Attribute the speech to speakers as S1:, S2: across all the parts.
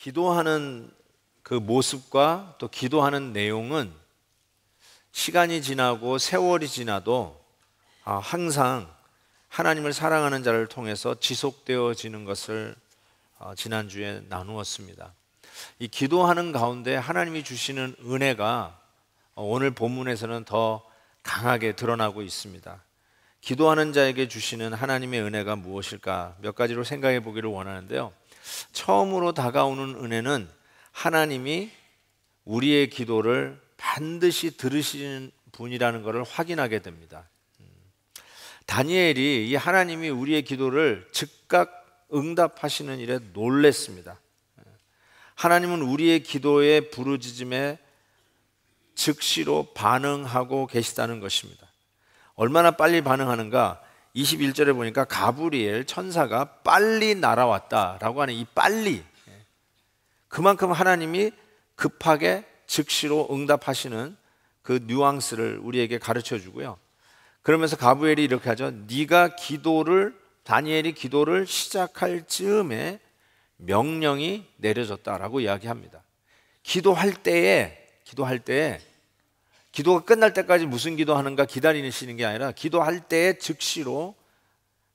S1: 기도하는 그 모습과 또 기도하는 내용은 시간이 지나고 세월이 지나도 항상 하나님을 사랑하는 자를 통해서 지속되어지는 것을 지난주에 나누었습니다. 이 기도하는 가운데 하나님이 주시는 은혜가 오늘 본문에서는 더 강하게 드러나고 있습니다. 기도하는 자에게 주시는 하나님의 은혜가 무엇일까? 몇 가지로 생각해 보기를 원하는데요. 처음으로 다가오는 은혜는 하나님이 우리의 기도를 반드시 들으시는 분이라는 것을 확인하게 됩니다. 다니엘이 이 하나님이 우리의 기도를 즉각 응답하시는 일에 놀랐습니다. 하나님은 우리의 기도의 부르짖음에 즉시로 반응하고 계시다는 것입니다. 얼마나 빨리 반응하는가? 21절에 보니까 가브리엘 천사가 빨리 날아왔다라고 하는 이 빨리, 그만큼 하나님이 급하게 즉시로 응답하시는 그 뉘앙스를 우리에게 가르쳐 주고요. 그러면서 가브리엘이 이렇게 하죠. 다니엘이 기도를 시작할 즈음에 명령이 내려졌다라고 이야기합니다. 기도할 때에 기도가 끝날 때까지 무슨 기도하는가 기다리시는 게 아니라 기도할 때에 즉시로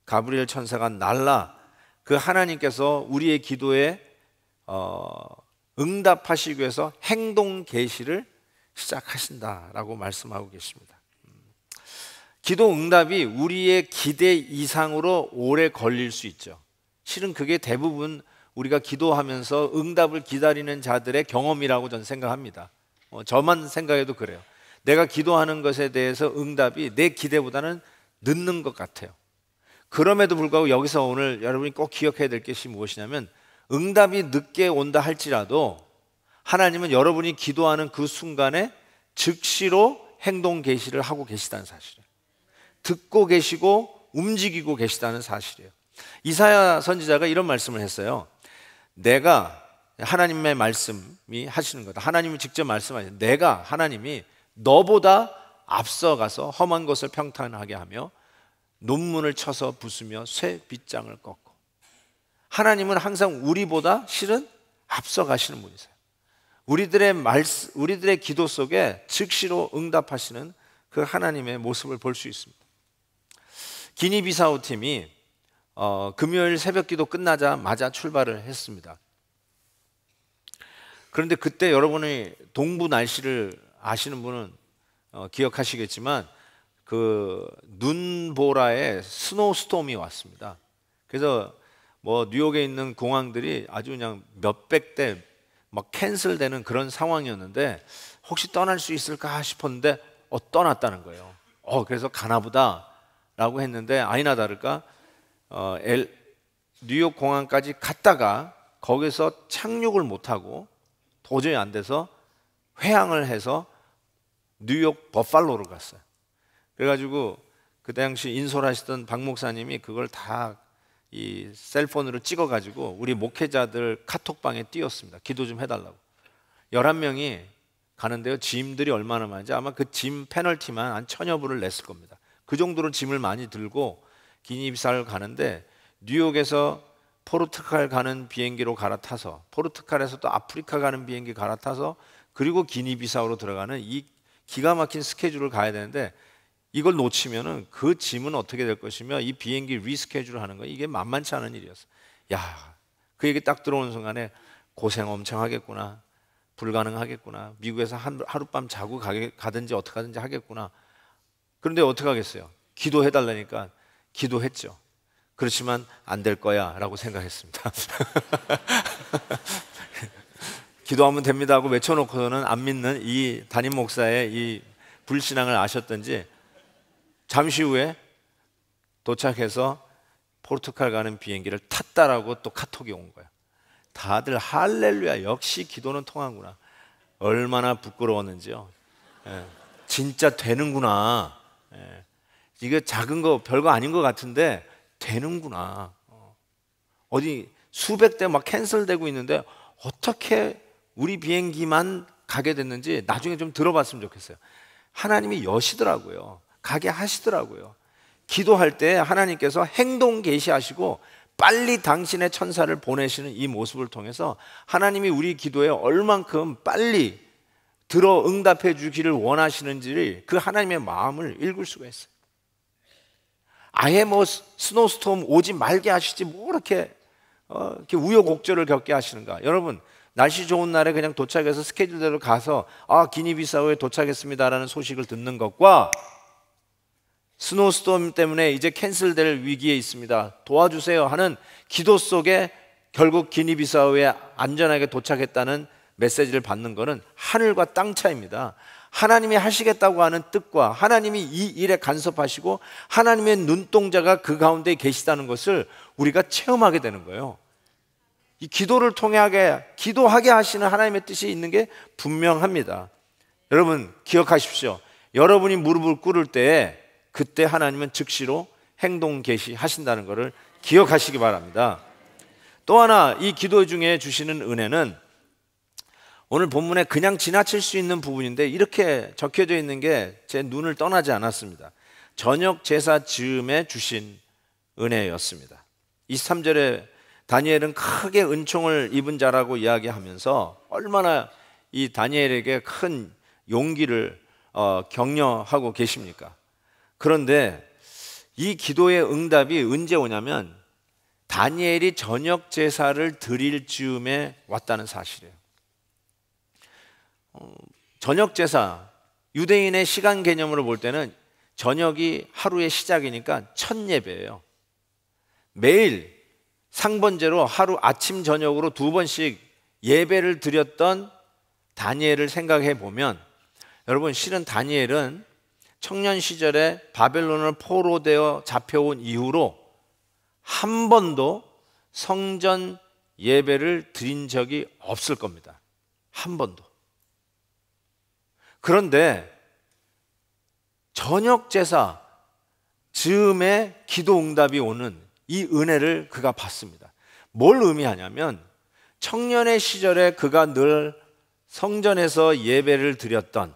S1: 가브리엘 천사가 날라 그 하나님께서 우리의 기도에 응답하시기 위해서 행동 계시를 시작하신다라고 말씀하고 계십니다. 기도 응답이 우리의 기대 이상으로 오래 걸릴 수 있죠. 실은 그게 대부분 우리가 기도하면서 응답을 기다리는 자들의 경험이라고 저는 생각합니다. 저만 생각해도 그래요. 내가 기도하는 것에 대해서 응답이 내 기대보다는 늦는 것 같아요. 그럼에도 불구하고 여기서 오늘 여러분이 꼭 기억해야 될 것이 무엇이냐면 응답이 늦게 온다 할지라도 하나님은 여러분이 기도하는 그 순간에 즉시로 행동 계시를 하고 계시다는 사실이에요. 듣고 계시고 움직이고 계시다는 사실이에요. 이사야 선지자가 이런 말씀을 했어요. 내가 하나님의 말씀이 하시는 거다. 하나님이 직접 말씀하시는 내가 하나님이 너보다 앞서가서 험한 것을 평탄하게 하며 논문을 쳐서 부수며 쇠 빗장을 꺾고. 하나님은 항상 우리보다 실은 앞서가시는 분이세요. 우리들의 기도 속에 즉시로 응답하시는 그 하나님의 모습을 볼 수 있습니다. 기니비사우 팀이 금요일 새벽 기도 끝나자마자 출발을 했습니다. 그런데 그때 여러분이 동부 날씨를 아시는 분은 기억하시겠지만 그 눈보라의 스노우스톰이 왔습니다. 그래서 뉴욕에 있는 공항들이 아주 그냥 몇백 대 막 캔슬되는 그런 상황이었는데 혹시 떠날 수 있을까 싶었는데 떠났다는 거예요. 그래서 가나보다 라고 했는데 아니나 다를까 뉴욕 공항까지 갔다가 거기서 착륙을 못하고 도저히 안 돼서 회항을 해서 뉴욕 버팔로로 갔어요. 그래가지고 그 당시 인솔하시던 박 목사님이 그걸 다 이 셀폰으로 찍어가지고 우리 목회자들 카톡방에 띄웠습니다. 기도 좀 해달라고. 11명이 가는데요. 짐들이 얼마나 많은지 아마 그 짐 페널티만 한 1000여 불을 냈을 겁니다. 그 정도로 짐을 많이 들고 기니비사를 가는데 뉴욕에서 포르투갈 가는 비행기로 갈아타서 포르투갈에서 또 아프리카 가는 비행기 갈아타서 그리고 기니비사우로 들어가는 이 기가 막힌 스케줄을 가야 되는데 이걸 놓치면은 그 짐은 어떻게 될 것이며 이 비행기 리스케줄을 하는 거 이게 만만치 않은 일이었어. 그 얘기 딱 들어오는 순간에 고생 엄청 하겠구나. 불가능하겠구나. 미국에서 하룻밤 자고 가든지 어떻게 하든지 하겠구나. 그런데 어떻게 하겠어요? 기도해달라니까 기도했죠. 그렇지만 안 될 거야 라고 생각했습니다. 기도하면 됩니다 하고 외쳐놓고서는 안 믿는 이 담임 목사의 이 불신앙을 아셨던지 잠시 후에 도착해서 포르투갈 가는 비행기를 탔다라고 또 카톡이 온 거예요. 다들 할렐루야, 역시 기도는 통하구나. 얼마나 부끄러웠는지요. 진짜 되는구나. 이게 작은 거 별거 아닌 것 같은데 되는구나. 어디 수백 대 막 캔슬되고 있는데 어떻게 우리 비행기만 가게 됐는지 나중에 좀 들어봤으면 좋겠어요. 하나님이 여시더라고요. 가게 하시더라고요. 기도할 때 하나님께서 행동 계시하시고 빨리 당신의 천사를 보내시는 이 모습을 통해서 하나님이 우리 기도에 얼만큼 빨리 들어 응답해 주기를 원하시는지를 그 하나님의 마음을 읽을 수가 있어요. 아예 뭐 스노스톰 오지 말게 하시지 뭐 이렇게 우여곡절을 겪게 하시는가. 여러분, 날씨 좋은 날에 그냥 도착해서 스케줄대로 가서 기니비사우에 도착했습니다라는 소식을 듣는 것과 스노스톰 때문에 이제 캔슬될 위기에 있습니다, 도와주세요 하는 기도 속에 결국 기니비사우에 안전하게 도착했다는 메시지를 받는 것은 하늘과 땅 차이입니다. 하나님이 하시겠다고 하는 뜻과 하나님이 이 일에 간섭하시고 하나님의 눈동자가 그 가운데 계시다는 것을 우리가 체험하게 되는 거예요. 이 기도를 통해 기도하게 하시는 하나님의 뜻이 있는 게 분명합니다. 여러분 기억하십시오. 여러분이 무릎을 꿇을 때에 그때 하나님은 즉시로 행동 개시하신다는 것을 기억하시기 바랍니다. 또 하나 이 기도 중에 주시는 은혜는 오늘 본문에 그냥 지나칠 수 있는 부분인데 이렇게 적혀져 있는 게 제 눈을 떠나지 않았습니다. 저녁 제사 즈음에 주신 은혜였습니다. 23절에 다니엘은 크게 은총을 입은 자라고 이야기하면서 얼마나 이 다니엘에게 큰 용기를 격려하고 계십니까? 그런데 이 기도의 응답이 언제 오냐면 다니엘이 저녁 제사를 드릴 즈음에 왔다는 사실이에요. 저녁 제사, 유대인의 시간 개념으로 볼 때는 저녁이 하루의 시작이니까 첫 예배예요. 매일 상번제로 하루 아침 저녁으로 2번씩 예배를 드렸던 다니엘을 생각해 보면, 여러분 실은 다니엘은 청년 시절에 바벨론을 포로되어 잡혀온 이후로 한 번도 성전 예배를 드린 적이 없을 겁니다. 한 번도. 그런데 저녁 제사 즈음에 기도 응답이 오는 이 은혜를 그가 받습니다. 뭘 의미하냐면 청년의 시절에 그가 늘 성전에서 예배를 드렸던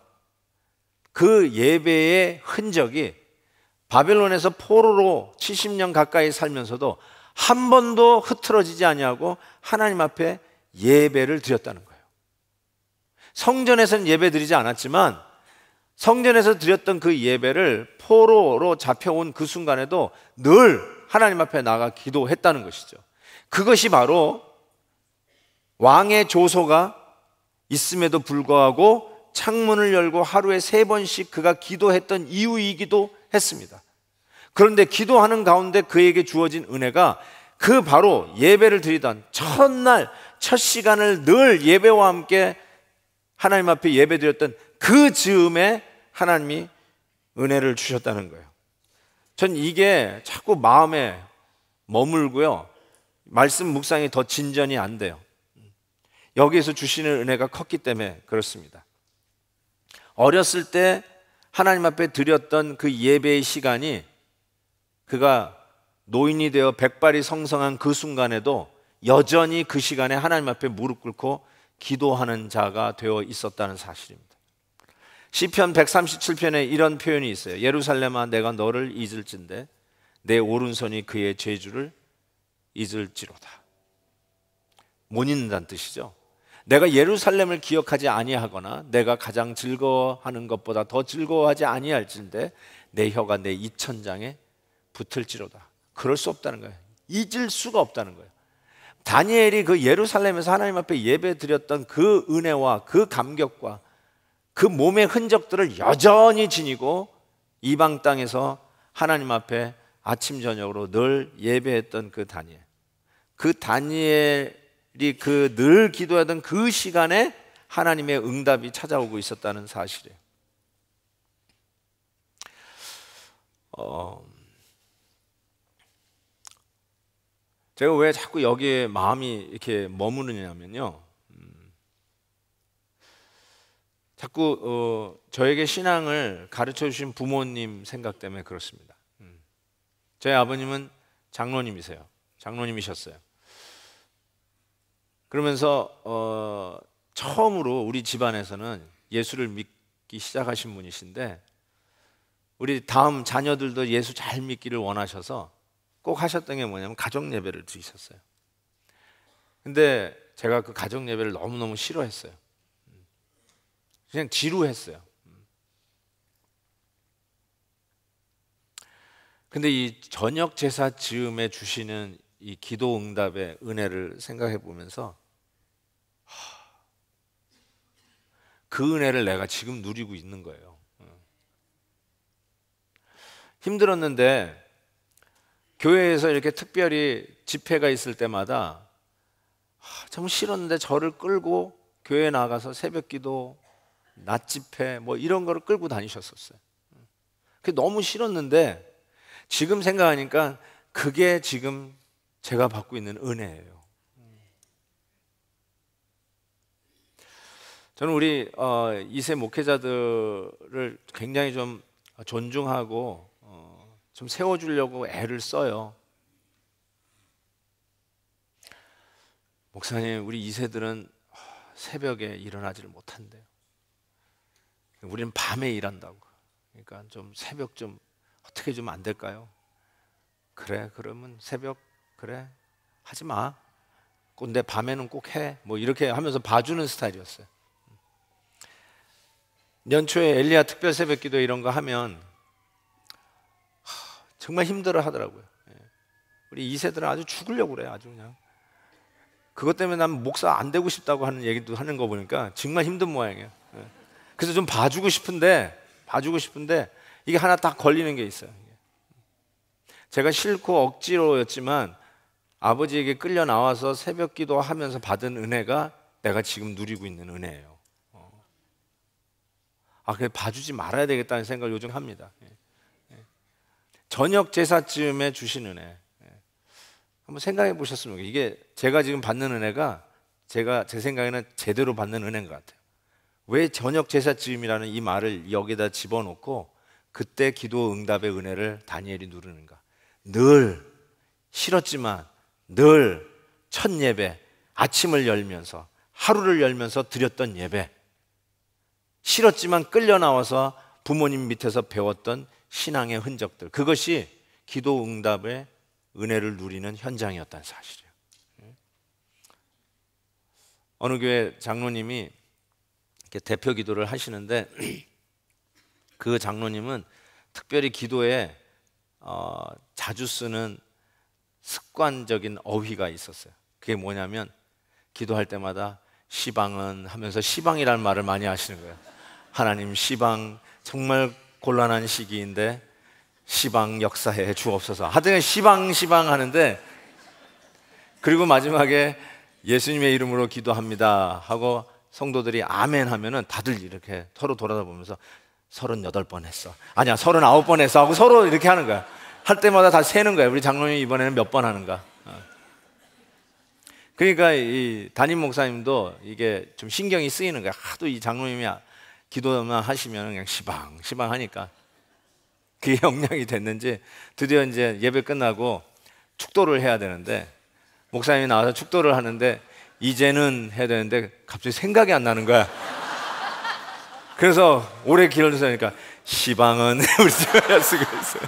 S1: 그 예배의 흔적이 바벨론에서 포로로 70년 가까이 살면서도 한 번도 흐트러지지 아니하고 하나님 앞에 예배를 드렸다는 거예요. 성전에서는 예배 드리지 않았지만 성전에서 드렸던 그 예배를 포로로 잡혀온 그 순간에도 늘 하나님 앞에 나가 기도했다는 것이죠. 그것이 바로 왕의 조소가 있음에도 불구하고 창문을 열고 하루에 3번씩 그가 기도했던 이유이기도 했습니다. 그런데 기도하는 가운데 그에게 주어진 은혜가 그 바로 예배를 드리던 첫날 첫 시간을 늘 예배와 함께 하나님 앞에 예배 드렸던 그 즈음에 하나님이 은혜를 주셨다는 거예요. 전 이게 자꾸 마음에 머물고요, 말씀 묵상이 더 진전이 안 돼요. 여기에서 주시는 은혜가 컸기 때문에 그렇습니다. 어렸을 때 하나님 앞에 드렸던 그 예배의 시간이 그가 노인이 되어 백발이 성성한 그 순간에도 여전히 그 시간에 하나님 앞에 무릎 꿇고 기도하는 자가 되어 있었다는 사실입니다. 시편 137편에 이런 표현이 있어요. 예루살렘아 내가 너를 잊을진대 내 오른손이 그의 죄주를 잊을지로다. 못 잊는다는 뜻이죠. 내가 예루살렘을 기억하지 아니하거나 내가 가장 즐거워하는 것보다 더 즐거워하지 아니할진대 내 혀가 내 이천장에 붙을지로다. 그럴 수 없다는 거예요. 잊을 수가 없다는 거예요. 다니엘이 그 예루살렘에서 하나님 앞에 예배 드렸던 그 은혜와 그 감격과 그 몸의 흔적들을 여전히 지니고 이방 땅에서 하나님 앞에 아침 저녁으로 늘 예배했던 그 다니엘, 그 다니엘이 그 늘 기도하던 그 시간에 하나님의 응답이 찾아오고 있었다는 사실이에요. 제가 왜 자꾸 여기에 마음이 이렇게 머무르냐면요, 자꾸 저에게 신앙을 가르쳐 주신 부모님 생각 때문에 그렇습니다. 저희 아버님은 장로님이셨어요. 그러면서 처음으로 우리 집안에서는 예수를 믿기 시작하신 분이신데 우리 다음 자녀들도 예수 잘 믿기를 원하셔서 꼭 하셨던 게 뭐냐면 가정 예배를 드리셨어요. 근데 제가 그 가정 예배를 너무너무 싫어했어요. 그냥 지루했어요. 근데 이 저녁 제사 즈음에 주시는 이 기도 응답의 은혜를 생각해 보면서 그 은혜를 내가 지금 누리고 있는 거예요. 힘들었는데 교회에서 이렇게 특별히 집회가 있을 때마다 참 싫었는데 저를 끌고 교회에 나가서 새벽기도, 낮 집회 뭐 이런 거를 끌고 다니셨었어요. 그게 너무 싫었는데 지금 생각하니까 그게 지금 제가 받고 있는 은혜예요. 저는 우리 2세 목회자들을 굉장히 좀 존중하고 좀 세워주려고 애를 써요. 목사님, 우리 2세들은 새벽에 일어나지를 못한대요. 우리는 밤에 일한다고. 그러니까 좀 새벽 좀 어떻게 좀 안 될까요? 그래, 그러면 새벽 그래 하지 마. 근데 밤에는 꼭 해. 뭐 이렇게 하면서 봐주는 스타일이었어요. 연초에 엘리야 특별 새벽기도 이런 거 하면 정말 힘들어 하더라고요. 우리 2세들은 아주 죽으려고 그래. 아주 그냥 그것 때문에 난 목사 안 되고 싶다고 하는 얘기도 하는 거 보니까 정말 힘든 모양이에요. 그래서 좀 봐주고 싶은데 이게 하나 딱 걸리는 게 있어요. 제가 싫고 억지로였지만 아버지에게 끌려 나와서 새벽 기도하면서 받은 은혜가 내가 지금 누리고 있는 은혜예요. 그래 봐주지 말아야 되겠다는 생각을 요즘 합니다. 저녁 제사쯤에 주신 은혜 한번 생각해 보셨으면 이게 제가 지금 받는 은혜가 제 생각에는 제대로 받는 은혜인 것 같아요. 왜 저녁 제사쯤이라는 이 말을 여기다 집어넣고 그때 기도 응답의 은혜를 다니엘이 누르는가? 늘 싫었지만 늘 첫 예배, 아침을 열면서 하루를 열면서 드렸던 예배, 싫었지만 끌려 나와서 부모님 밑에서 배웠던 신앙의 흔적들, 그것이 기도 응답의 은혜를 누리는 현장이었다는 사실이에요. 어느 교회 장로님이 이렇게 대표 기도를 하시는데 그 장로님은 특별히 기도에 자주 쓰는 습관적인 어휘가 있었어요. 그게 뭐냐면 기도할 때마다 시방은 하면서 시방이라는 말을 많이 하시는 거예요. 하나님 시방 정말 곤란한 시기인데 시방 역사해 주옵소서. 하여튼 시방 하는데 그리고 마지막에 예수님의 이름으로 기도합니다 하고 성도들이 아멘 하면은 다들 이렇게 서로 돌아다보면서 38번 했어. 아니야 39번 했어 하고 서로 이렇게 하는 거야. 할 때마다 다 세는 거야. 우리 장로님이 이번에는 몇 번 하는가. 그러니까 이 담임 목사님도 이게 좀 신경이 쓰이는 거야. 하도 이 장로님이 기도만 하시면 그냥 시방 하니까 그게 영향이 됐는지 드디어 이제 예배 끝나고 축도를 해야 되는데 목사님이 나와서 축도를 하는데 이제는 해야 되는데 갑자기 생각이 안 나는 거야. 그래서 오래 기다리니까 시방은 우리 집에 쓰고 있어요.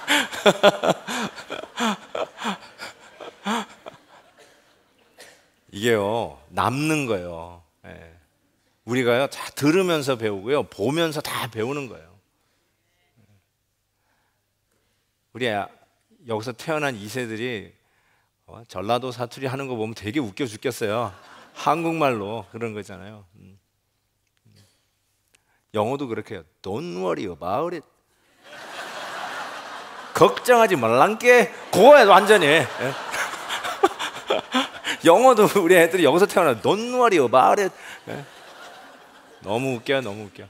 S1: 이게요 남는 거예요. 우리가요 다 들으면서 배우고요 보면서 다 배우는 거예요. 우리 여기서 태어난 2세들이 전라도 사투리 하는 거 보면 되게 웃겨 죽겠어요. 한국말로 그런 거잖아요. 영어도 그렇게 해요. Don't worry about it. 걱정하지 말란게. 그거야 완전히. 영어도 우리 애들이 여기서 태어나 Don't worry about it. 너무 웃겨요. 너무 웃겨.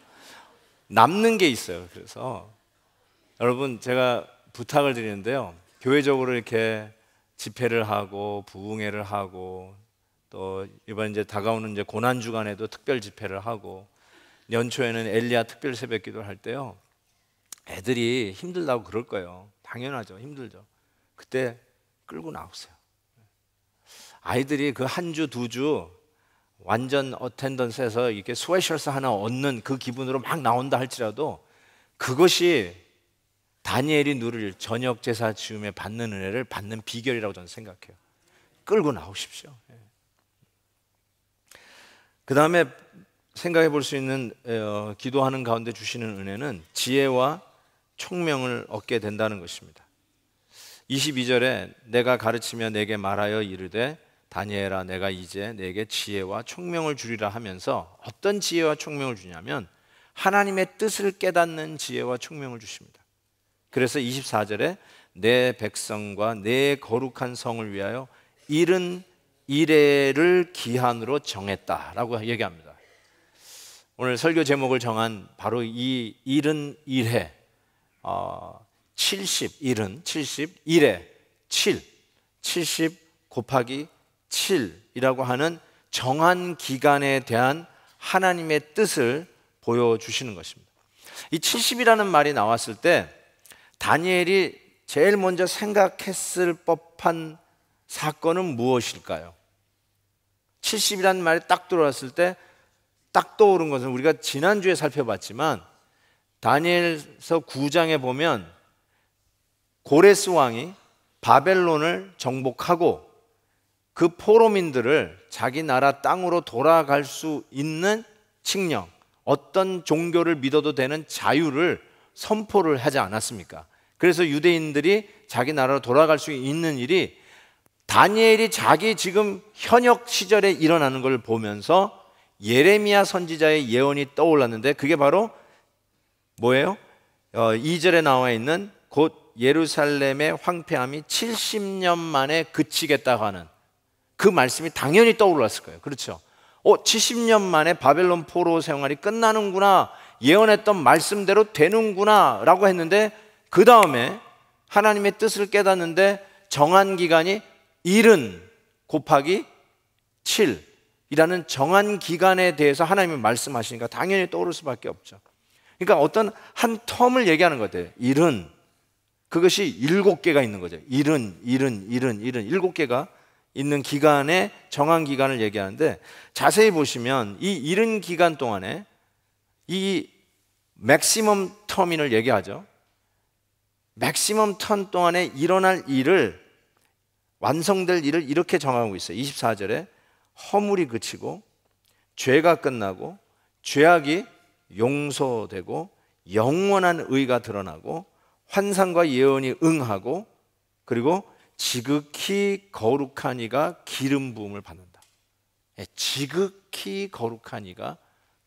S1: 남는 게 있어요. 그래서 여러분 제가 부탁을 드리는데요. 교회적으로 이렇게 집회를 하고 부흥회를 하고 또 이번 이제 다가오는 이제 고난 주간에도 특별 집회를 하고 연초에는 엘리야 특별 새벽기도를 할 때요. 애들이 힘들다고 그럴 거예요. 당연하죠. 힘들죠. 그때 끌고 나오세요. 아이들이 그 한 주, 두 주 완전 어텐던스에서 이렇게 스웨셔츠 하나 얻는 그 기분으로 막 나온다 할지라도 그것이 다니엘이 누릴 저녁 제사 지음에 받는 은혜를 받는 비결이라고 저는 생각해요. 끌고 나오십시오. 그 다음에 생각해 볼 수 있는 기도하는 가운데 주시는 은혜는 지혜와 총명을 얻게 된다는 것입니다. 22절에 내가 가르치며 내게 말하여 이르되 다니엘아 내가 이제 내게 지혜와 총명을 주리라 하면서 어떤 지혜와 총명을 주냐면 하나님의 뜻을 깨닫는 지혜와 총명을 주십니다. 그래서 24절에 내 백성과 내 거룩한 성을 위하여 이른 이레를 기한으로 정했다라고 얘기합니다. 오늘 설교 제목을 정한 바로 이 이른 이레 70 이른 70 이레 70 곱하기 7이라고 하는 정한 기간에 대한 하나님의 뜻을 보여주시는 것입니다. 이 70이라는 말이 나왔을 때 다니엘이 제일 먼저 생각했을 법한 사건은 무엇일까요? 70이라는 말이 딱 들어왔을 때 딱 떠오른 것은 우리가 지난주에 살펴봤지만 다니엘서 9장에 보면 고레스 왕이 바벨론을 정복하고 그 포로민들을 자기 나라 땅으로 돌아갈 수 있는 칙령, 어떤 종교를 믿어도 되는 자유를 선포를 하지 않았습니까? 그래서 유대인들이 자기 나라로 돌아갈 수 있는 일이 다니엘이 자기 지금 현역 시절에 일어나는 걸 보면서 예레미야 선지자의 예언이 떠올랐는데 그게 바로 뭐예요? 2절에 나와 있는 곧 예루살렘의 황폐함이 70년 만에 그치겠다고 하는 그 말씀이 당연히 떠올랐을 거예요. 그렇죠? 70년 만에 바벨론 포로 생활이 끝나는구나, 예언했던 말씀대로 되는구나 라고 했는데 그 다음에 하나님의 뜻을 깨닫는데 정한 기간이 70 곱하기 7이라는 정한 기간에 대해서 하나님이 말씀하시니까 당연히 떠오를 수밖에 없죠. 그러니까 어떤 한 텀을 얘기하는 것 같아요. 70, 그것이 7개가 있는 거죠. 70, 7개가 있는 기간에 정한 기간을 얘기하는데 자세히 보시면 이 70 기간 동안에 이 맥시멈 터민을 얘기하죠. 맥시멈 턴 동안에 일어날 일을, 완성될 일을 이렇게 정하고 있어요. 24절에 허물이 그치고 죄가 끝나고 죄악이 용서되고 영원한 의가 드러나고 환상과 예언이 응하고 그리고 지극히 거룩한 이가 기름 부음을 받는다. 지극히 거룩한 이가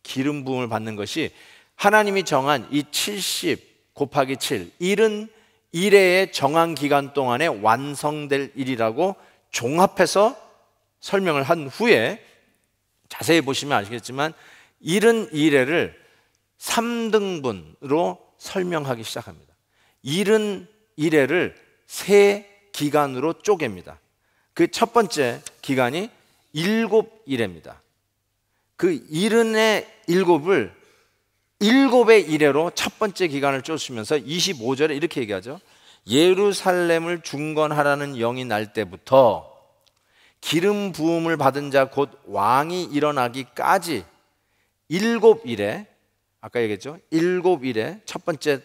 S1: 기름 부음을 받는 것이 하나님이 정한 이 70 곱하기 7, 71회의 정한 기간 동안에 완성될 일이라고 종합해서 설명을 한 후에 자세히 보시면 아시겠지만 71회를 3등분으로 설명하기 시작합니다. 71회를 세 기간으로 쪼갭니다. 그 첫 번째 기간이 7일입니다. 그 70의 7을 7의 1회로 첫 번째 기간을 쪼으면서 25절에 이렇게 얘기하죠. 예루살렘을 중건하라는 영이 날 때부터 기름 부음을 받은 자 곧 왕이 일어나기까지 7일에, 아까 얘기했죠, 7일에 첫 번째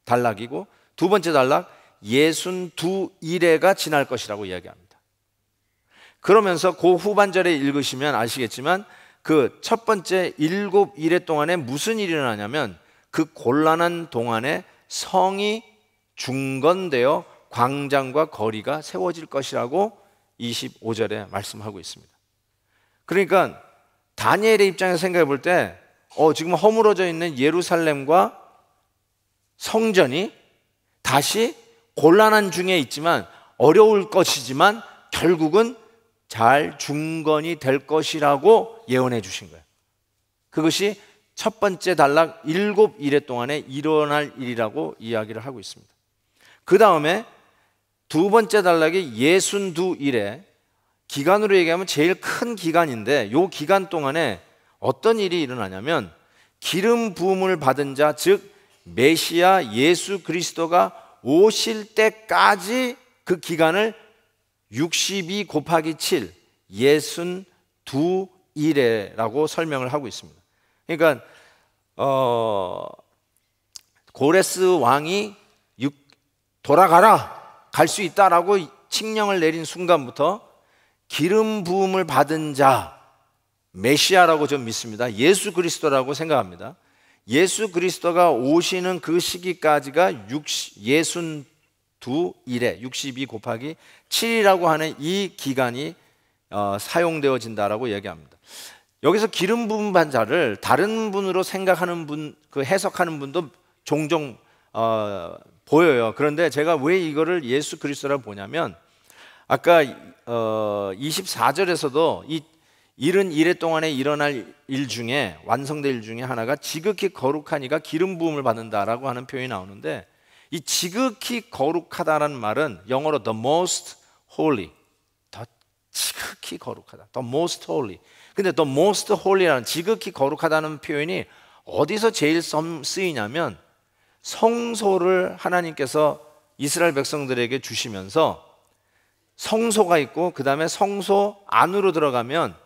S1: 단락이고 두 번째 단락 62일에가 지날 것이라고 이야기합니다. 그러면서 그 후반절에 읽으시면 아시겠지만 그 첫 번째 7일에 동안에 무슨 일이 일어나냐면 그 곤란한 동안에 성이 중건되어 광장과 거리가 세워질 것이라고 25절에 말씀하고 있습니다. 그러니까 다니엘의 입장에서 생각해 볼 때 지금 허물어져 있는 예루살렘과 성전이 다시 곤란한 중에 있지만 어려울 것이지만 결국은 잘 중건이 될 것이라고 예언해 주신 거예요. 그것이 첫 번째 단락 7일에 동안에 일어날 일이라고 이야기를 하고 있습니다. 그 다음에 두 번째 단락이 62일에, 기간으로 얘기하면 제일 큰 기간인데 이 기간 동안에 어떤 일이 일어나냐면 기름 부음을 받은 자, 즉 메시아 예수 그리스도가 오실 때까지 그 기간을 62 곱하기 7, 62일에라고 설명을 하고 있습니다. 그러니까 고레스 왕이 돌아가라, 갈 수 있다라고 칙령을 내린 순간부터 기름 부음을 받은 자, 메시아라고 저는 믿습니다. 예수 그리스도라고 생각합니다. 예수 그리스도가 오시는 그 시기까지가 62일에 62 곱하기 7이라고 하는 이 기간이 사용되어진다라고 얘기합니다. 여기서 기름 부음 받은 자를 다른 분으로 생각하는 분, 그 해석하는 분도 종종 보여요. 그런데 제가 왜 이거를 예수 그리스도라고 보냐면 아까 24절에서도 이 71회 동안에 일어날 일 중에 완성될 일 중에 하나가 지극히 거룩한 이가 기름 부음을 받는다라고 하는 표현이 나오는데, 이 지극히 거룩하다라는 말은 영어로 the most holy, 더 지극히 거룩하다, the most holy. 근데 the most holy라는 지극히 거룩하다는 표현이 어디서 제일 쓰이냐면 성소를 하나님께서 이스라엘 백성들에게 주시면서 성소가 있고 그 다음에 성소 안으로 들어가면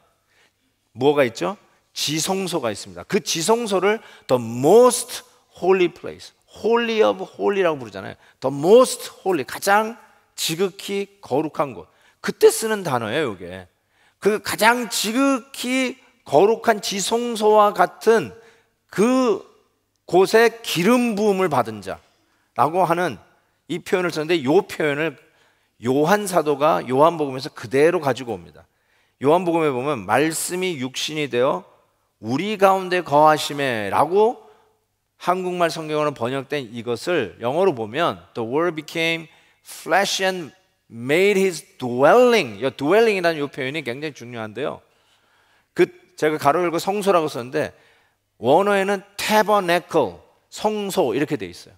S1: 뭐가 있죠? 지성소가 있습니다. 그 지성소를 the most holy place, holy of holy라고 부르잖아요. the most holy, 가장 지극히 거룩한 곳. 그때 쓰는 단어예요, 이게. 그 가장 지극히 거룩한 지성소와 같은 그 곳에 기름 부음을 받은 자라고 하는 이 표현을 썼는데, 이 표현을 요한 사도가 요한복음에서 그대로 가지고 옵니다. 요한복음에 보면 말씀이 육신이 되어 우리 가운데 거하심에 라고 한국말 성경으로 번역된 이것을 영어로 보면 The word became flesh and made his dwelling. 이 dwelling이라는 이 표현이 굉장히 중요한데요, 제가 가로 열고 성소라고 썼는데 원어에는 tabernacle, 성소 이렇게 돼 있어요.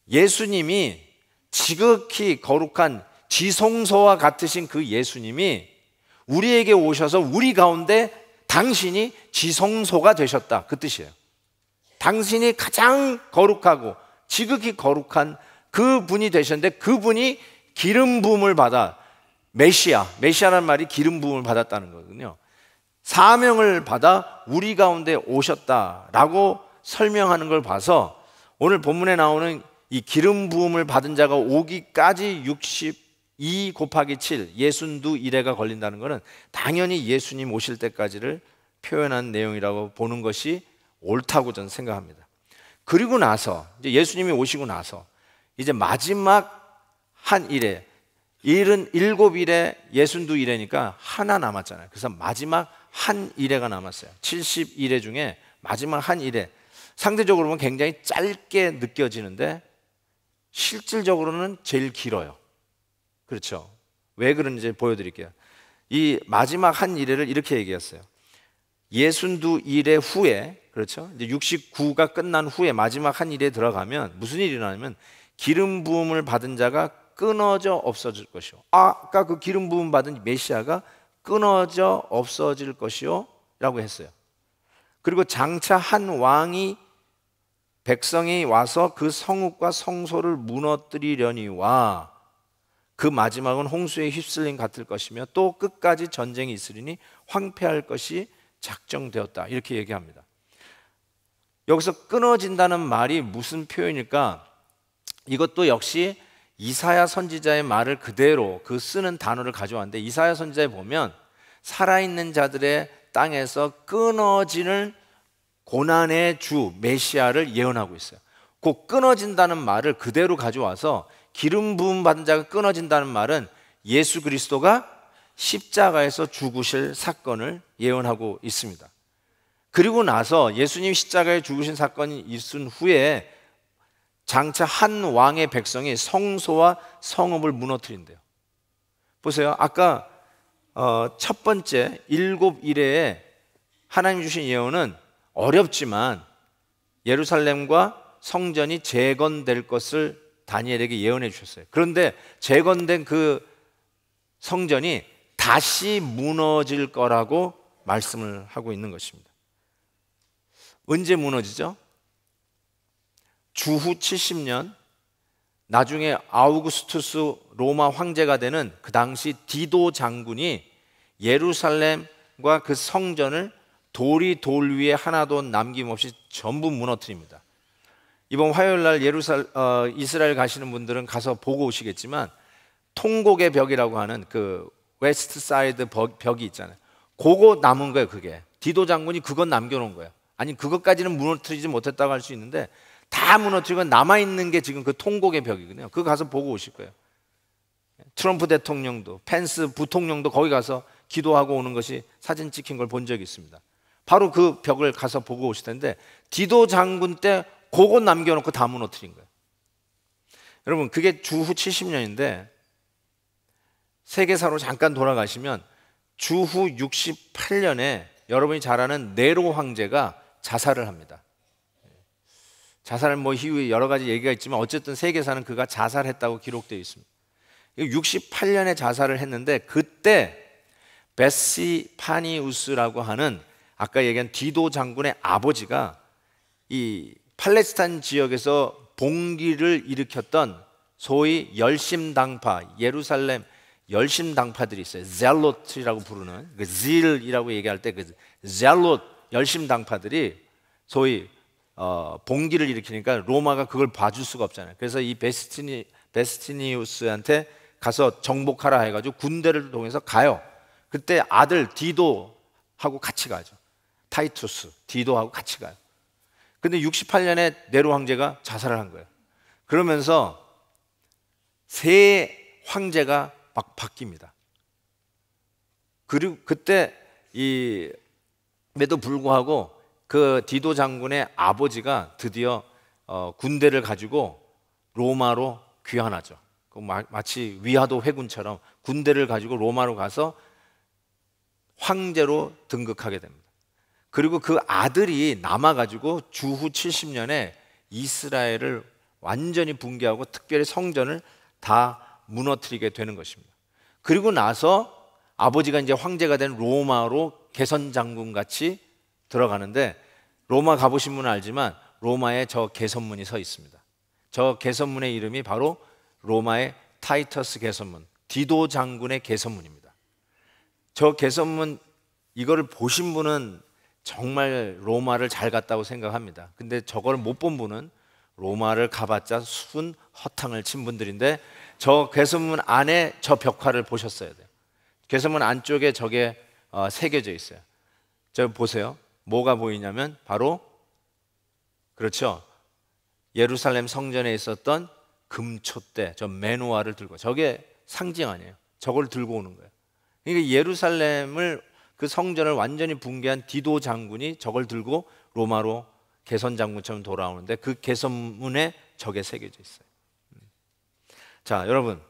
S1: 예수님이 지극히 거룩한 지성소와 같으신 그 예수님이 우리에게 오셔서 우리 가운데 당신이 지성소가 되셨다, 그 뜻이에요. 당신이 가장 거룩하고 지극히 거룩한 그 분이 되셨는데, 그분이 기름 부음을 받아, 메시아라는 말이 기름 부음을 받았다는 거거든요. 사명을 받아 우리 가운데 오셨다라고 설명하는 걸 봐서 오늘 본문에 나오는 이 기름 부음을 받은 자가 오기까지 62 곱하기 7, 62일에가 걸린다는 것은 당연히 예수님 오실 때까지를 표현한 내용이라고 보는 것이 옳다고 저는 생각합니다. 그리고 나서 이제 예수님이 오시고 나서 이제 마지막 한 일에, 77일에 62일에니까 하나 남았잖아요. 그래서 마지막 한 일회가 남았어요. 70일회 중에 마지막 한 일회, 상대적으로 보면 굉장히 짧게 느껴지는데 실질적으로는 제일 길어요. 그렇죠? 왜 그런지 보여드릴게요. 이 마지막 한 일회를 이렇게 얘기했어요. 62일회 후에, 그렇죠? 이제 69가 끝난 후에 마지막 한 일에 들어가면 무슨 일이 일어나냐면 기름 부음을 받은 자가 끊어져 없어질 것이요. 아까 그 기름 부음 받은 메시아가 끊어져 없어질 것이요 라고 했어요. 그리고 장차 한 왕이 백성이 와서 그 성읍과 성소를 무너뜨리려니와 그 마지막은 홍수에 휩쓸림 같을 것이며 또 끝까지 전쟁이 있으리니 황폐할 것이 작정되었다, 이렇게 얘기합니다. 여기서 끊어진다는 말이 무슨 표현일까? 이것도 역시 이사야 선지자의 말을 그대로 그 쓰는 단어를 가져왔는데, 이사야 선지자에 보면 살아있는 자들의 땅에서 끊어지는 고난의 주 메시아를 예언하고 있어요. 그 끊어진다는 말을 그대로 가져와서 기름 부음 받은 자가 끊어진다는 말은 예수 그리스도가 십자가에서 죽으실 사건을 예언하고 있습니다. 그리고 나서 예수님 십자가에 죽으신 사건이 있은 후에 장차 한 왕의 백성이 성소와 성읍을 무너뜨린대요. 보세요. 아까 첫 번째 7일에 하나님 주신 예언은 어렵지만 예루살렘과 성전이 재건될 것을 다니엘에게 예언해 주셨어요. 그런데 재건된 그 성전이 다시 무너질 거라고 말씀을 하고 있는 것입니다. 언제 무너지죠? 주후 70년, 나중에 아우구스투스 로마 황제가 되는 그 당시 디도 장군이 예루살렘과 그 성전을 돌이 돌 위에 하나도 남김없이 전부 무너뜨립니다. 이번 화요일 날 이스라엘 가시는 분들은 가서 보고 오시겠지만 통곡의 벽이라고 하는 그 웨스트 사이드 벽이 있잖아요. 그거 남은 거예요. 그게 디도 장군이 그건 남겨놓은 거예요. 아니 그것까지는 무너뜨리지 못했다고 할 수 있는데 다 무너뜨리고 남아있는 게 지금 그 통곡의 벽이거든요. 그거 가서 보고 오실 거예요. 트럼프 대통령도 펜스 부통령도 거기 가서 기도하고 오는 것이 사진 찍힌 걸 본 적이 있습니다. 바로 그 벽을 가서 보고 오실 텐데 디도 장군 때 그거 남겨놓고 다 무너뜨린 거예요. 여러분 그게 주후 70년인데 세계사로 잠깐 돌아가시면 주후 68년에 여러분이 잘 아는 네로 황제가 자살을 합니다. 자살은 뭐 이후에 여러 가지 얘기가 있지만 어쨌든 세계사는 그가 자살했다고 기록되어 있습니다. 68년에 자살을 했는데 그때 베시파니우스라고 하는 아까 얘기한 디도 장군의 아버지가 이 팔레스타인 지역에서 봉기를 일으켰던 소위 열심당파, 예루살렘 열심당파들이 있어요. 젤롯이라고 부르는 그 질이라고 얘기할 때 그 젤롯 열심당파들이 소위 봉기를 일으키니까 로마가 그걸 봐줄 수가 없잖아요. 그래서 이 베스티니우스한테 가서 정복하라 해가지고 군대를 통해서 가요. 그때 아들 디도하고 같이 가죠. 타이투스 디도하고 같이 가요. 근데 68년에 네로 황제가 자살을 한 거예요. 그러면서 새 황제가 막 바뀝니다. 그리고 그때 에도 불구하고 그 디도 장군의 아버지가 드디어 군대를 가지고 로마로 귀환하죠. 마치 위화도 회군처럼 군대를 가지고 로마로 가서 황제로 등극하게 됩니다. 그리고 그 아들이 남아가지고 주후 70년에 이스라엘을 완전히 붕괴하고 특별히 성전을 다 무너뜨리게 되는 것입니다. 그리고 나서 아버지가 이제 황제가 된 로마로 개선장군 같이 들어가는데 로마 가보신 분은 알지만 로마에 저 개선문이 서 있습니다. 저 개선문의 이름이 바로 로마의 타이터스 개선문, 디도 장군의 개선문입니다. 저 개선문 이거를 보신 분은 정말 로마를 잘 갔다고 생각합니다. 근데 저걸 못 본 분은 로마를 가봤자 순 허탕을 친 분들인데 저 개선문 안에 저 벽화를 보셨어야 돼요. 개선문 안쪽에 저게 새겨져 있어요. 저 보세요. 뭐가 보이냐면 바로 그렇죠. 예루살렘 성전에 있었던 금촛대, 저 메노아를 들고 저게 상징 아니에요. 저걸 들고 오는 거예요. 그러니까 예루살렘을 그 성전을 완전히 붕괴한 디도 장군이 저걸 들고 로마로 개선 장군처럼 돌아오는데 그 개선문에 저게 새겨져 있어요. 자, 여러분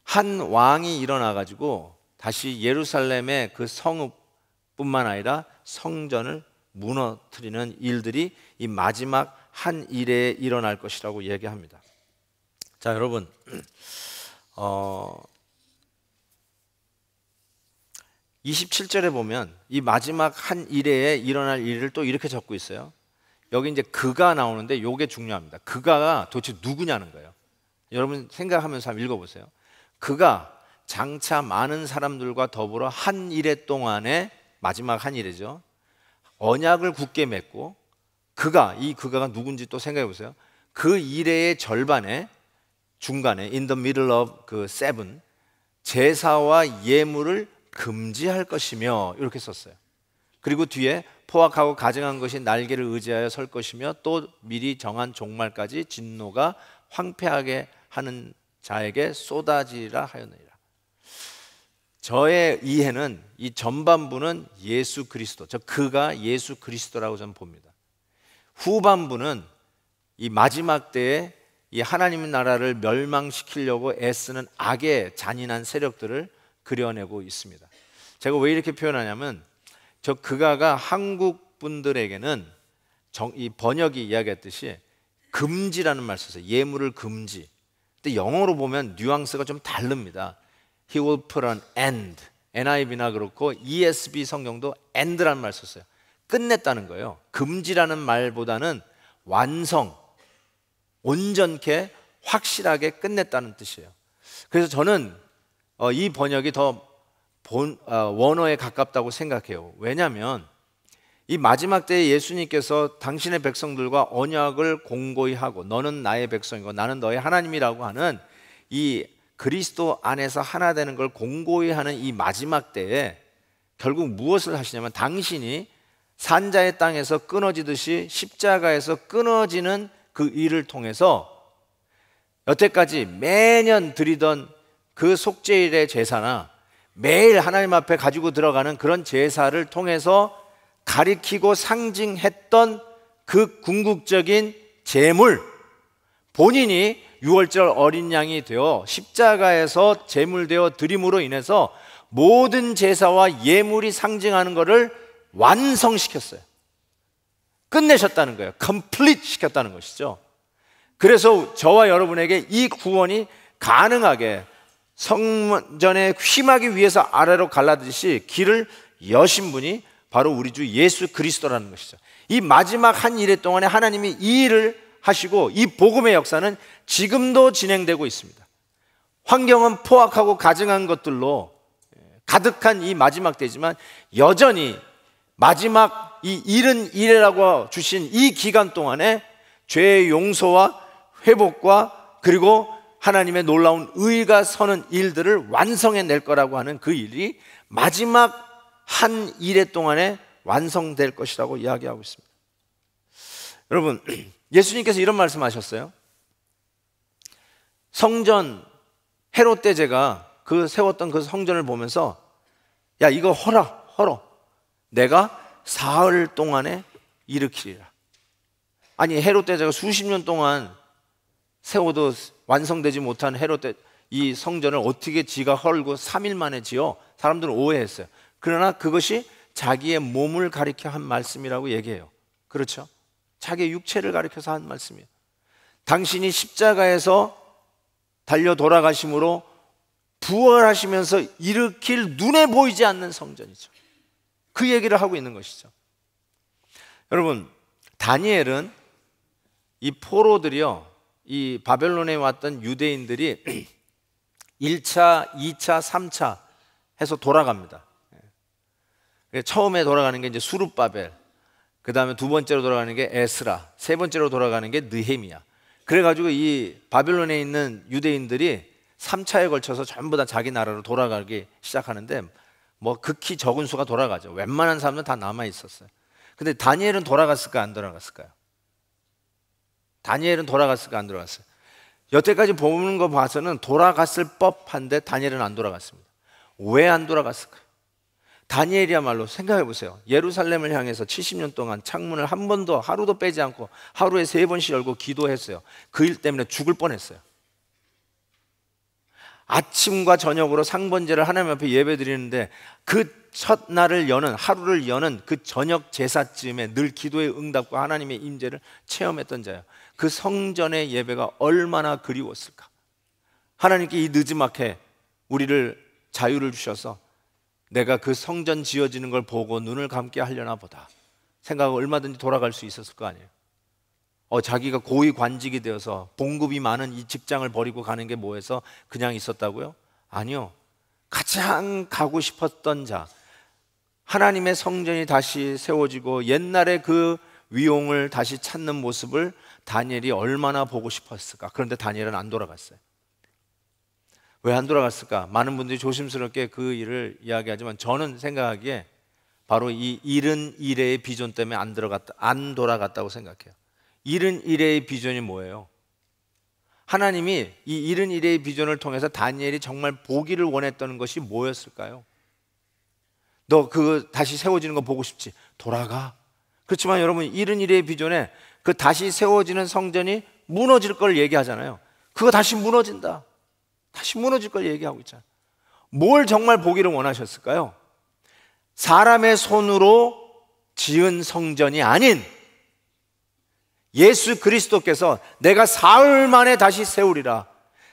S1: 한 왕이 일어나 가지고 다시 예루살렘의 그 성읍뿐만 아니라 성전을 무너뜨리는 일들이 이 마지막 한 일에 일어날 것이라고 얘기합니다. 자, 여러분 27절에 보면 이 마지막 한 일에 일어날 일을 또 이렇게 적고 있어요. 여기 이제 그가 나오는데 이게 중요합니다. 그가가 도대체 누구냐는 거예요. 여러분 생각하면서 한번 읽어보세요. 그가 장차 많은 사람들과 더불어 한 일해 동안에 마지막 한 일이죠. 언약을 굳게 맺고 이 그가가 누군지 또 생각해 보세요. 그 일해의 절반에 중간에 in the middle of 그 seven 제사와 예물을 금지할 것이며 이렇게 썼어요. 그리고 뒤에 포악하고 가증한 것이 날개를 의지하여 설 것이며 또 미리 정한 종말까지 진노가 황폐하게 하는 자에게 쏟아지리라 하였느니라. 저의 이해는 이 전반부는 예수 그리스도, 저 그가 예수 그리스도라고 저는 봅니다. 후반부는 이 마지막 때에 이 하나님의 나라를 멸망시키려고 애쓰는 악의 잔인한 세력들을 그려내고 있습니다. 제가 왜 이렇게 표현하냐면 저 그가가 한국 분들에게는 이 번역이 이야기했듯이 금지라는 말 썼어요. 예물을 금지. 근데 영어로 보면 뉘앙스가 좀 다릅니다. He will put an end. NIV나 그렇고 ESV 성경도 end라는 말 썼어요. 끝냈다는 거예요. 금지라는 말보다는 완성, 온전케 확실하게 끝냈다는 뜻이에요. 그래서 저는 이 번역이 더 원어에 가깝다고 생각해요. 왜냐하면 이 마지막 때에 예수님께서 당신의 백성들과 언약을 공고히 하고 너는 나의 백성이고 나는 너의 하나님이라고 하는 이 그리스도 안에서 하나 되는 걸 공고히 하는 이 마지막 때에 결국 무엇을 하시냐면 당신이 산자의 땅에서 끊어지듯이 십자가에서 끊어지는 그 일을 통해서 여태까지 매년 드리던 그 속죄일의 제사나 매일 하나님 앞에 가지고 들어가는 그런 제사를 통해서 가리키고 상징했던 그 궁극적인 제물, 본인이 유월절 어린 양이 되어 십자가에서 제물되어 드림으로 인해서 모든 제사와 예물이 상징하는 것을 완성시켰어요. 끝내셨다는 거예요. 컴플리트 시켰다는 것이죠. 그래서 저와 여러분에게 이 구원이 가능하게 성전에 휘하기 위해서 아래로 갈라듯이 길을 여신 분이 바로 우리 주 예수 그리스도라는 것이죠. 이 마지막 한 일의 동안에 하나님이 이 일을 하시고 이 복음의 역사는 지금도 진행되고 있습니다. 환경은 포악하고 가증한 것들로 가득한 이 마지막 때지만 여전히 마지막 이 이른 이래라고 주신 이 기간 동안에 죄의 용서와 회복과 그리고 하나님의 놀라운 의가 서는 일들을 완성해낼 거라고 하는 그 일이 마지막 한 일회 동안에 완성될 것이라고 이야기하고 있습니다. 여러분, 예수님께서 이런 말씀하셨어요. 성전 헤롯 대제가 그 세웠던 그 성전을 보면서 야 이거 헐어 내가 사흘 동안에 일으키리라. 아니 헤롯 대제가 수십 년 동안 세워도 완성되지 못한 헤롯 대 이 성전을 어떻게 지가 헐고 3일 만에 지어? 사람들은 오해했어요. 그러나 그것이 자기의 몸을 가리켜 한 말씀이라고 얘기해요. 그렇죠? 자기의 육체를 가리켜서 한 말씀이에요. 당신이 십자가에서 달려 돌아가심으로 부활하시면서 일으킬 눈에 보이지 않는 성전이죠. 그 얘기를 하고 있는 것이죠. 여러분, 다니엘은 이 포로들이요, 이 바벨론에 왔던 유대인들이 1차, 2차, 3차 해서 돌아갑니다. 처음에 돌아가는 게 이제 수룹바벨, 그 다음에 두 번째로 돌아가는 게 에스라, 세 번째로 돌아가는 게 느헤미야. 그래가지고 이 바벨론에 있는 유대인들이 3차에 걸쳐서 전부 다 자기 나라로 돌아가기 시작하는데 뭐 극히 적은 수가 돌아가죠. 웬만한 사람은 다 남아 있었어요. 근데 다니엘은 돌아갔을까 안 돌아갔을까요? 다니엘은 돌아갔을까 안 돌아갔어요? 여태까지 보는 거 봐서는 돌아갔을 법한데 다니엘은 안 돌아갔습니다. 왜 안 돌아갔을까요? 다니엘이야말로 생각해 보세요. 예루살렘을 향해서 70년 동안 창문을 한 번도 하루도 빼지 않고 하루에 3번씩 열고 기도했어요. 그 일 때문에 죽을 뻔했어요. 아침과 저녁으로 상번제를 하나님 앞에 예배 드리는데 그 첫날을 여는, 하루를 여는 그 저녁 제사쯤에 늘 기도의 응답과 하나님의 임재를 체험했던 자예요. 그 성전의 예배가 얼마나 그리웠을까. 하나님께 이 늦지막해 우리를 자유를 주셔서 내가 그 성전 지어지는 걸 보고 눈을 감게 하려나 보다 생각하고 얼마든지 돌아갈 수 있었을 거 아니에요. 자기가 고위 관직이 되어서 봉급이 많은 이 직장을 버리고 가는 게 뭐해서 그냥 있었다고요? 아니요. 가장 가고 싶었던 자, 하나님의 성전이 다시 세워지고 옛날의 그 위용을 다시 찾는 모습을 다니엘이 얼마나 보고 싶었을까. 그런데 다니엘은 안 돌아갔어요. 왜 안 돌아갔을까? 많은 분들이 조심스럽게 그 일을 이야기하지만 저는 생각하기에 바로 이 이른 이래의 비전 때문에 안 돌아갔다고 생각해요. 이른 이래의 비전이 뭐예요? 하나님이 이 이른 이래의 비전을 통해서 다니엘이 정말 보기를 원했던 것이 뭐였을까요? 너 그 다시 세워지는 거 보고 싶지? 돌아가. 그렇지만 여러분, 이른 이래의 비전에 그 다시 세워지는 성전이 무너질 걸 얘기하잖아요. 그거 다시 무너진다. 다시 무너질 걸 얘기하고 있잖아요. 뭘 정말 보기를 원하셨을까요? 사람의 손으로 지은 성전이 아닌 예수 그리스도께서 내가 사흘 만에 다시 세우리라,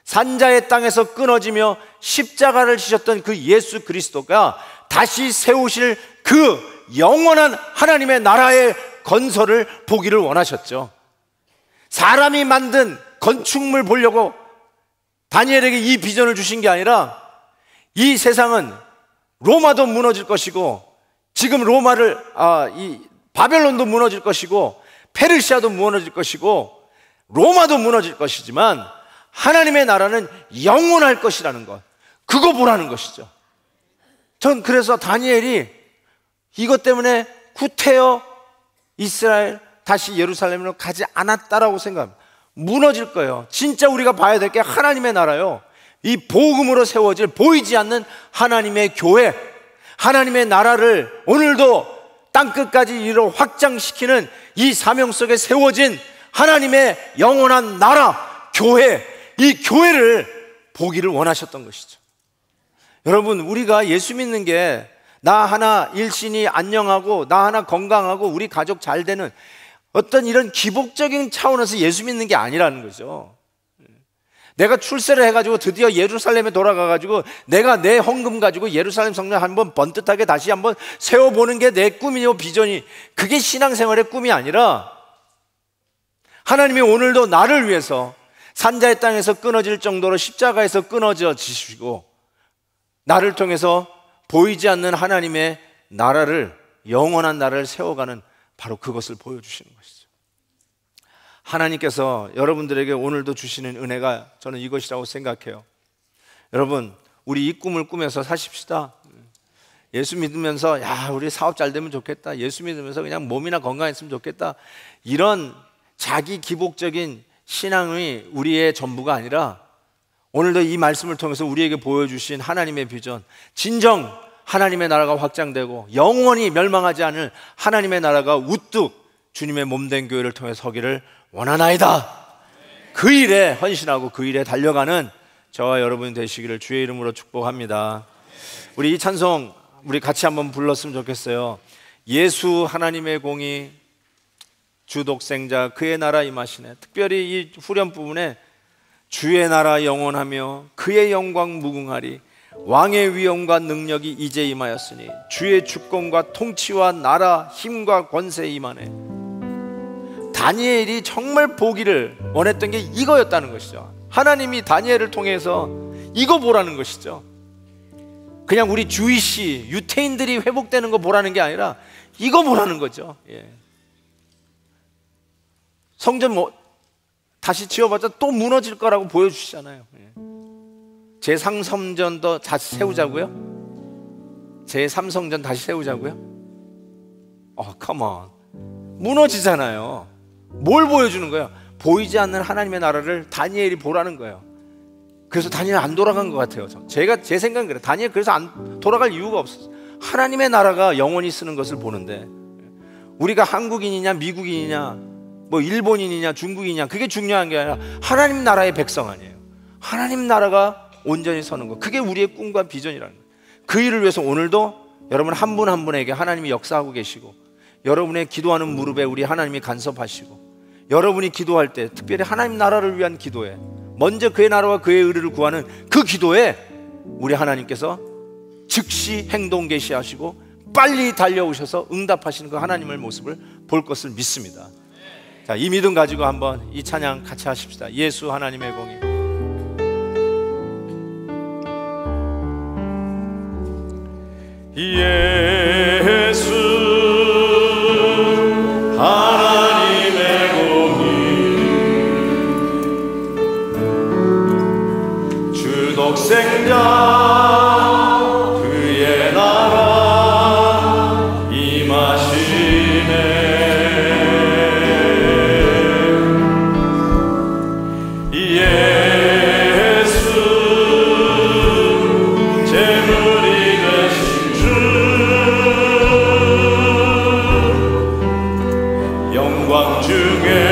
S1: 산자의 땅에서 끊어지며 십자가를 지셨던 그 예수 그리스도가 다시 세우실 그 영원한 하나님의 나라의 건설을 보기를 원하셨죠. 사람이 만든 건축물 보려고 다니엘에게 이 비전을 주신 게 아니라 이 세상은 로마도 무너질 것이고 지금 로마를 바벨론도 무너질 것이고 페르시아도 무너질 것이고 로마도 무너질 것이지만 하나님의 나라는 영원할 것이라는 것, 그거 보라는 것이죠. 전 그래서 다니엘이 이것 때문에 구태여 이스라엘 다시 예루살렘으로 가지 않았다라고 생각합니다. 무너질 거예요. 진짜 우리가 봐야 될 게 하나님의 나라요, 이 복음으로 세워질 보이지 않는 하나님의 교회, 하나님의 나라를 오늘도 땅끝까지 이르러 확장시키는 이 사명 속에 세워진 하나님의 영원한 나라, 교회, 이 교회를 보기를 원하셨던 것이죠. 여러분, 우리가 예수 믿는 게 나 하나 일신이 안녕하고 나 하나 건강하고 우리 가족 잘 되는 어떤 이런 기복적인 차원에서 예수 믿는 게 아니라는 거죠. 내가 출세를 해가지고 드디어 예루살렘에 돌아가가지고 내가 내 헌금 가지고 예루살렘 성전 한번 번듯하게 다시 한번 세워보는 게 내 꿈이요 비전이, 그게 신앙생활의 꿈이 아니라 하나님이 오늘도 나를 위해서 산자의 땅에서 끊어질 정도로 십자가에서 끊어져 지시고 나를 통해서 보이지 않는 하나님의 나라를, 영원한 나라를 세워가는 바로 그것을 보여주시는 것이죠. 하나님께서 여러분들에게 오늘도 주시는 은혜가 저는 이것이라고 생각해요. 여러분, 우리 이 꿈을 꾸면서 사십시다. 예수 믿으면서 야, 우리 사업 잘 되면 좋겠다, 예수 믿으면서 그냥 몸이나 건강했으면 좋겠다, 이런 자기 기복적인 신앙이 우리의 전부가 아니라 오늘도 이 말씀을 통해서 우리에게 보여주신 하나님의 비전, 진정 하나님의 나라가 확장되고 영원히 멸망하지 않을 하나님의 나라가 우뚝 주님의 몸된 교회를 통해 서기를 원하나이다. 그 일에 헌신하고 그 일에 달려가는 저와 여러분이 되시기를 주의 이름으로 축복합니다. 우리 이 찬송 우리 같이 한번 불렀으면 좋겠어요. 예수 하나님의 공의 주 독생자 그의 나라 임하시네. 특별히 이 후렴 부분에 주의 나라 영원하며 그의 영광 무궁하리, 왕의 위엄과 능력이 이제 임하였으니 주의 주권과 통치와 나라 힘과 권세 임하네. 다니엘이 정말 보기를 원했던 게 이거였다는 것이죠. 하나님이 다니엘을 통해서 이거 보라는 것이죠. 그냥 우리 주이시 유태인들이 회복되는 거 보라는 게 아니라 이거 보라는 거죠. 예. 성전 다시 지어봤자 또 무너질 거라고 보여주시잖아요. 제3성전도 다시 세우자고요? 제3성전 다시 세우자고요? 컴온. 무너지잖아요. 뭘 보여주는 거예요? 보이지 않는 하나님의 나라를 다니엘이 보라는 거예요. 그래서 다니엘 안 돌아간 것 같아요. 제 생각은 그래요. 다니엘 그래서 안 돌아갈 이유가 없었어요. 하나님의 나라가 영원히 쓰는 것을 보는데, 우리가 한국인이냐 미국인이냐 뭐 일본인이냐 중국인이냐 그게 중요한 게 아니라 하나님 나라의 백성 아니에요. 하나님 나라가 온전히 서는 것, 그게 우리의 꿈과 비전이라는 거예요. 그 일을 위해서 오늘도 여러분 한 분 한 분에게 하나님이 역사하고 계시고, 여러분의 기도하는 무릎에 우리 하나님이 간섭하시고, 여러분이 기도할 때 특별히 하나님 나라를 위한 기도에 먼저 그의 나라와 그의 의를 구하는 그 기도에 우리 하나님께서 즉시 행동 개시하시고 빨리 달려오셔서 응답하시는 그 하나님의 모습을 볼 것을 믿습니다. 자, 이 믿음 가지고 한번 이 찬양 같이 하십시다. 예수 하나님의 공의. 예수 하나님의 공의 주 독생자 그의 나라 임하시네. 영광 중에